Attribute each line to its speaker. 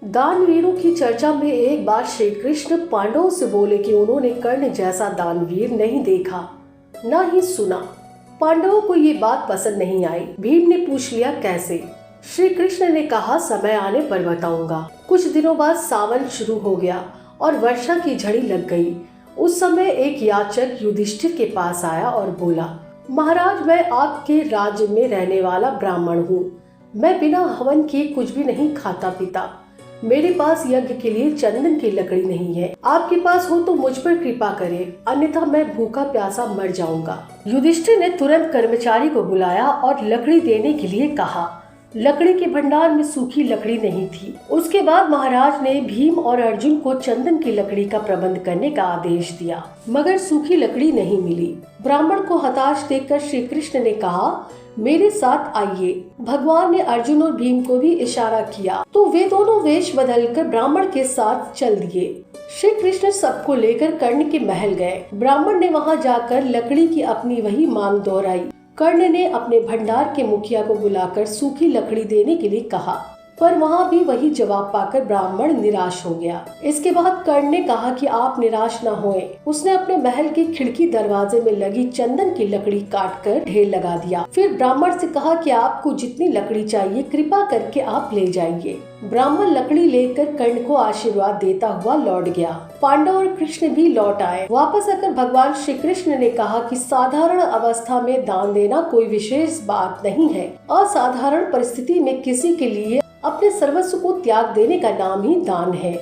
Speaker 1: दानवीरों की चर्चा में एक बार श्री कृष्ण पांडवों से बोले कि उन्होंने कर्ण जैसा दानवीर नहीं देखा, न ही सुना। पांडवों को ये बात पसंद नहीं आई। भीम ने पूछ लिया, कैसे? श्री कृष्ण ने कहा, समय आने पर बताऊंगा। कुछ दिनों बाद सावन शुरू हो गया और वर्षा की झड़ी लग गई। उस समय एक याचक युधिष्ठिर के पास आया और बोला, महाराज, मैं आपके राज्य में रहने वाला ब्राह्मण हूँ। मैं बिना हवन किए कुछ भी नहीं खाता पीता। मेरे पास यज्ञ के लिए चंदन की लकड़ी नहीं है। आपके पास हो तो मुझ पर कृपा करें, अन्यथा मैं भूखा प्यासा मर जाऊंगा। युधिष्ठिर ने तुरंत कर्मचारी को बुलाया और लकड़ी देने के लिए कहा। लकड़ी के भंडार में सूखी लकड़ी नहीं थी। उसके बाद महाराज ने भीम और अर्जुन को चंदन की लकड़ी का प्रबंध करने का आदेश दिया, मगर सूखी लकड़ी नहीं मिली। ब्राह्मण को हताश देखकर श्री कृष्ण ने कहा, मेरे साथ आइए। भगवान ने अर्जुन और भीम को भी इशारा किया तो वे दोनों वेश बदलकर ब्राह्मण के साथ चल दिए। श्री कृष्ण सबको लेकर कर्ण के महल गए। ब्राह्मण ने वहां जाकर लकड़ी की अपनी वही मांग दोहराई। कर्ण ने अपने भंडार के मुखिया को बुलाकर सूखी लकड़ी देने के लिए कहा, पर वहाँ भी वही जवाब पाकर ब्राह्मण निराश हो गया। इसके बाद कर्ण ने कहा कि आप निराश न होएं। उसने अपने महल की खिड़की दरवाजे में लगी चंदन की लकड़ी काटकर ढेर लगा दिया। फिर ब्राह्मण से कहा कि आपको जितनी लकड़ी चाहिए कृपा करके आप ले जाइए। ब्राह्मण लकड़ी लेकर कर्ण को आशीर्वाद देता हुआ लौट गया। पांडव और कृष्ण भी लौट आए। वापस आकर भगवान श्री कृष्ण ने कहा कि साधारण अवस्था में दान देना कोई विशेष बात नहीं है। असाधारण परिस्थिति में किसी के लिए अपने सर्वस्व को त्याग देने का नाम ही दान है।